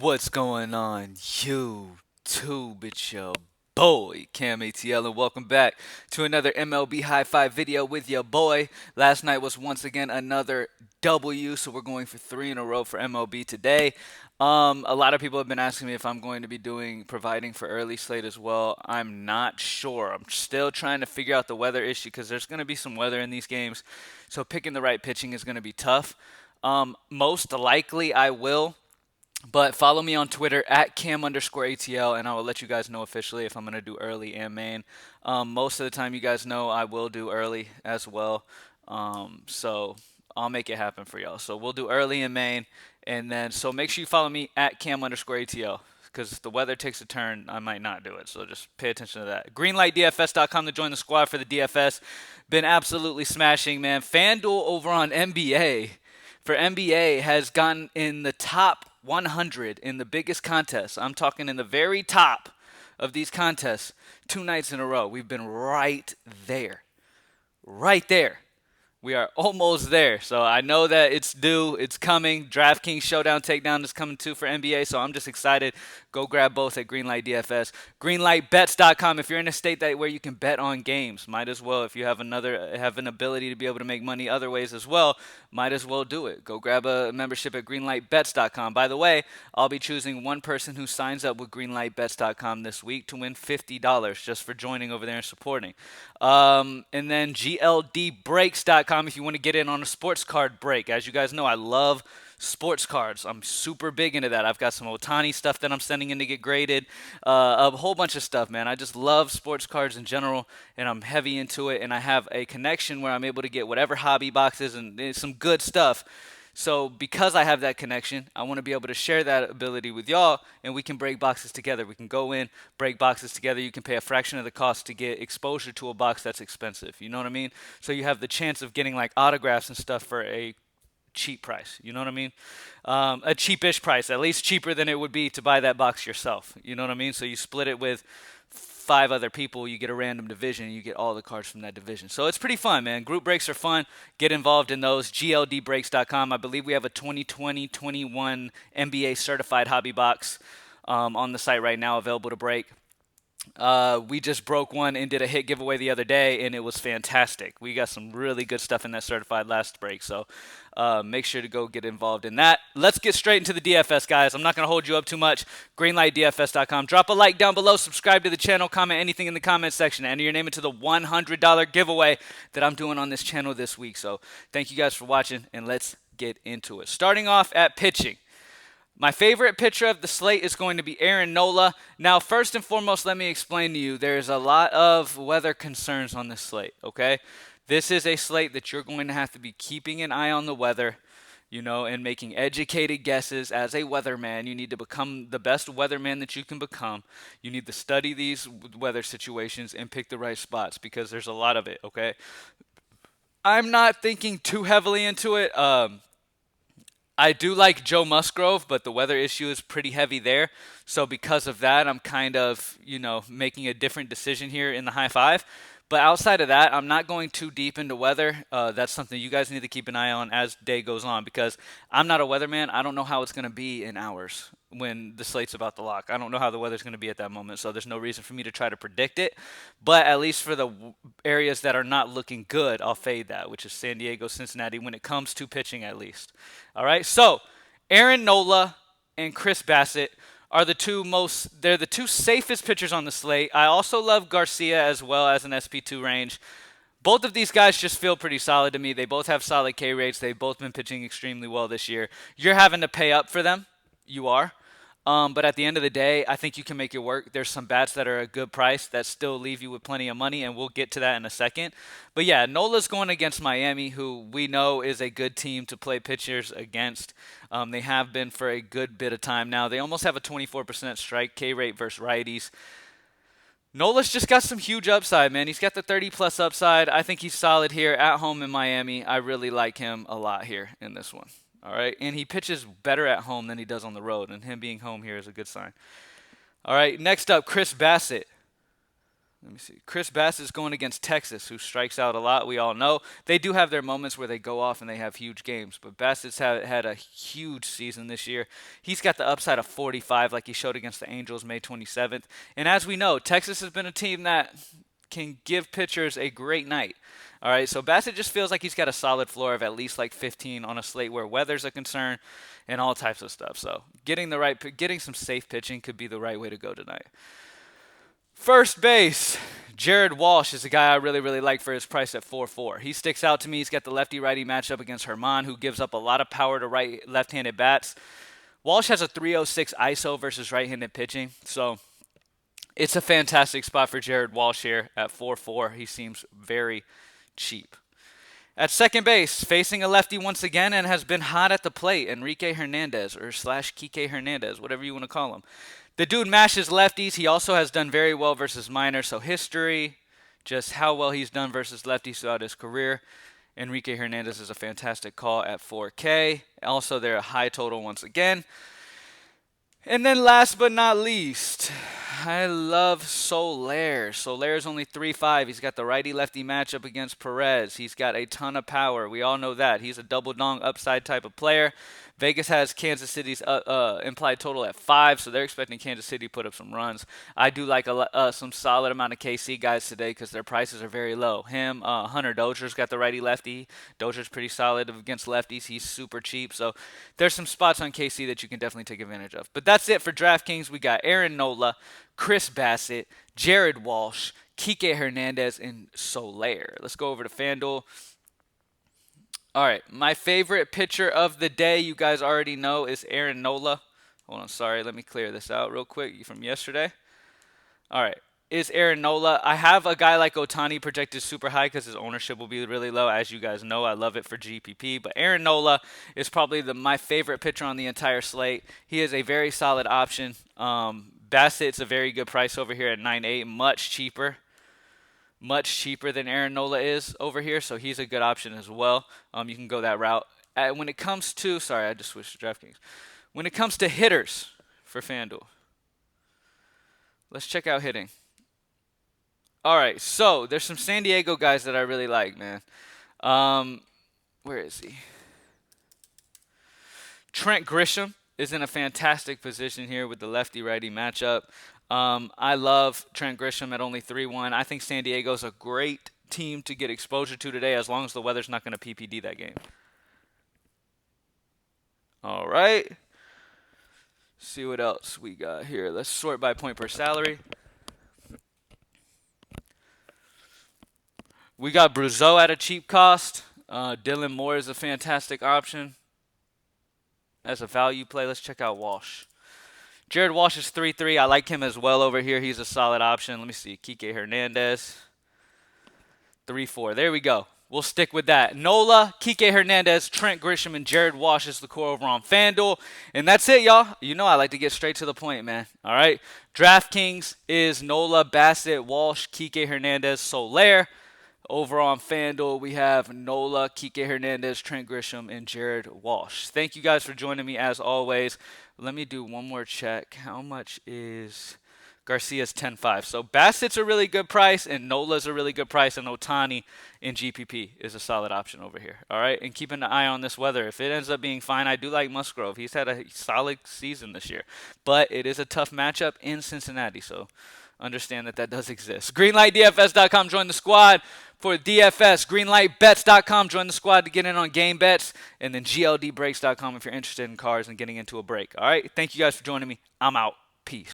What's going on, YouTube? It's your boy, CamATL, and welcome back to another MLB High Five video with your boy. Last night was once again another W, so we're going for three in a row for MLB today. A lot of people have been asking me if I'm going to be providing for early slate as well. I'm not sure. I'm still trying to figure out the weather issue because there's going to be some weather in these games, so picking the right pitching is going to be tough. Most likely I will. But follow me on Twitter at cam_ATL, and I will let you guys know officially if I'm going to do early and main. Most of the time, you guys know I will do early as well. So I'll make it happen for y'all. So we'll do early and main, and then so make sure you follow me at cam_ATL. Because if the weather takes a turn, I might not do it. So just pay attention to that. Greenlightdfs.com to join the squad for the DFS. Been absolutely smashing, man. FanDuel over on NBA for NBA has gotten in the top 100 in the biggest contests. I'm talking in the very top of these contests 2 nights in a row. We've been right there. Right there. We are almost there. So I know that it's due. It's coming. DraftKings Showdown Takedown is coming too for NBA. So I'm just excited. Go grab both at Greenlight DFS. Greenlightbets.com. If you're in a state where you can bet on games, might as well. If you have an ability to be able to make money other ways as well, might as well do it. Go grab a membership at greenlightbets.com. By the way, I'll be choosing one person who signs up with greenlightbets.com this week to win $50 just for joining over there and supporting. And then gldbreaks.com if you want to get in on a sports card break. As you guys know, I love sports cards. I'm super big into that. I've got some Otani stuff that I'm sending in to get graded. A whole bunch of stuff, man. I just love sports cards in general, and I'm heavy into it. And I have a connection where I'm able to get whatever hobby boxes and some good stuff. So because I have that connection, I want to be able to share that ability with y'all, and we can break boxes together. We can go in, break boxes together. You can pay a fraction of the cost to get exposure to a box that's expensive. You know what I mean? So you have the chance of getting like autographs and stuff for a cheap price. You know what I mean? A cheapish price, at least cheaper than it would be to buy that box yourself. You know what I mean? So you split it with 5 other people, you get a random division, and you get all the cards from that division. So it's pretty fun, man. Group breaks are fun. Get involved in those. GLDbreaks.com. I believe we have a 2020-21 NBA certified hobby box on the site right now available to break. We just broke one and did a hit giveaway the other day, and it was fantastic. We got some really good stuff in that certified last break, so make sure to go get involved in that. Let's get straight into the DFS, guys. I'm not going to hold you up too much. Greenlightdfs.com. Drop a like down below, subscribe to the channel, comment anything in the comment section, enter your name into the $100 giveaway that I'm doing on this channel this week. So thank you guys for watching, and let's get into it. Starting off at pitching. My favorite pitcher of the slate is going to be Aaron Nola. Now, first and foremost, let me explain to you, there's a lot of weather concerns on this slate, okay? This is a slate that you're going to have to be keeping an eye on the weather, and making educated guesses as a weatherman. You need to become the best weatherman that you can become. You need to study these weather situations and pick the right spots because there's a lot of it, okay? I'm not thinking too heavily into it. I do like Joe Musgrove, but the weather issue is pretty heavy there. So because of that, I'm kind of, making a different decision here in the high five. But outside of that, I'm not going too deep into weather. That's something you guys need to keep an eye on as day goes on because I'm not a weatherman. I don't know how it's going to be in hours when the slate's about to lock. I don't know how the weather's going to be at that moment, so there's no reason for me to try to predict it. But at least for the areas that are not looking good, I'll fade that, which is San Diego, Cincinnati, when it comes to pitching at least. All right, so Aaron Nola and Chris Bassett are they're the two safest pitchers on the slate. I also love Garcia as well as an SP2 range. Both of these guys just feel pretty solid to me. They both have solid K rates. They've both been pitching extremely well this year. You're having to pay up for them. You are. But at the end of the day, I think you can make it work. There's some bats that are a good price that still leave you with plenty of money, and we'll get to that in a second. But yeah, Nola's going against Miami, who we know is a good team to play pitchers against. They have been for a good bit of time now. They almost have a 24% strike K rate versus righties. Nola's just got some huge upside, man. He's got the 30-plus upside. I think he's solid here at home in Miami. I really like him a lot here in this one. All right, and he pitches better at home than he does on the road, and him being home here is a good sign. All right, next up, Chris Bassett. Let me see. Chris Bass is going against Texas, who strikes out a lot. We all know they do have their moments where they go off and they have huge games, but Bassett's had a huge season this year. He's got the upside of 45, like he showed against the Angels May 27th. And as we know, Texas has been a team that can give pitchers a great night. All right, so Bassett just feels like he's got a solid floor of at least like 15 on a slate where weather's a concern and all types of stuff. So getting some safe pitching could be the right way to go tonight. First base, Jared Walsh is a guy I really like for his price at 4-4. He sticks out to me. He's got the lefty-righty matchup against Herman, who gives up a lot of power to left-handed bats. Walsh has a 306 ISO versus right-handed pitching, so it's a fantastic spot for Jared Walsh here at 4-4. He seems very cheap. At second base, facing a lefty once again and has been hot at the plate, Enrique Hernandez or slash Kike Hernandez, whatever you want to call him. The dude mashes lefties. He also has done very well versus minors, so history, just how well he's done versus lefties throughout his career. Enrique Hernandez is a fantastic call at 4K. Also, they're a high total once again. And then last but not least, I love Soler. Soler is only 3.5. He's got the righty-lefty matchup against Perez. He's got a ton of power. We all know that. He's a double-dong upside type of player. Vegas has Kansas City's implied total at 5, so they're expecting Kansas City to put up some runs. I do like some solid amount of KC guys today because their prices are very low. Hunter Dozier's got the righty-lefty. Dozier's pretty solid against lefties. He's super cheap, so there's some spots on KC that you can definitely take advantage of. But that's it for DraftKings. We got Aaron Nola, Chris Bassett, Jared Walsh, Kike Hernandez, and Soler. Let's go over to FanDuel. All right, my favorite pitcher of the day, you guys already know, is Aaron Nola. Hold on, sorry, let me clear this out real quick from yesterday. All right, is Aaron Nola. I have a guy like Ohtani projected super high because his ownership will be really low. As you guys know, I love it for GPP. But Aaron Nola is probably my favorite pitcher on the entire slate. He is a very solid option. Bassett's a very good price over here at 9.8, much cheaper than Aaron Nola is over here, so he's a good option as well. You can go that route. When it comes to, sorry, I just switched to DraftKings. When it comes to hitters for FanDuel, let's check out hitting. All right, so there's some San Diego guys that I really like, man. Where is he? Trent Grisham is in a fantastic position here with the lefty-righty matchup. I love Trent Grisham at only 3-1. I think San Diego's a great team to get exposure to today as long as the weather's not going to PPD that game. All right. See what else we got here. Let's sort by point per salary. We got Bruzeau at a cheap cost. Dylan Moore is a fantastic option as a value play. Let's check out Walsh. Jared Walsh is 3.3. I like him as well over here. He's a solid option. Let me see. Kike Hernandez, 3.4. There we go. We'll stick with that. Nola, Kike Hernandez, Trent Grisham, and Jared Walsh is the core over on FanDuel. And that's it, y'all. You know I like to get straight to the point, man. All right? DraftKings is Nola, Bassett, Walsh, Kike Hernandez, Soler. Over on FanDuel, we have Nola, Kike Hernandez, Trent Grisham, and Jared Walsh. Thank you guys for joining me as always. Let me do one more check. How much is Garcia's 10.5? So Bassett's a really good price, and Nola's a really good price, and Ohtani in GPP is a solid option over here. All right, and keeping an eye on this weather. If it ends up being fine, I do like Musgrove. He's had a solid season this year, but it is a tough matchup in Cincinnati, so understand that does exist. GreenlightDFS.com, join the squad for DFS. GreenlightBets.com, join the squad to get in on game bets. And then GLDBreaks.com if you're interested in cars and getting into a break. All right, thank you guys for joining me. I'm out. Peace.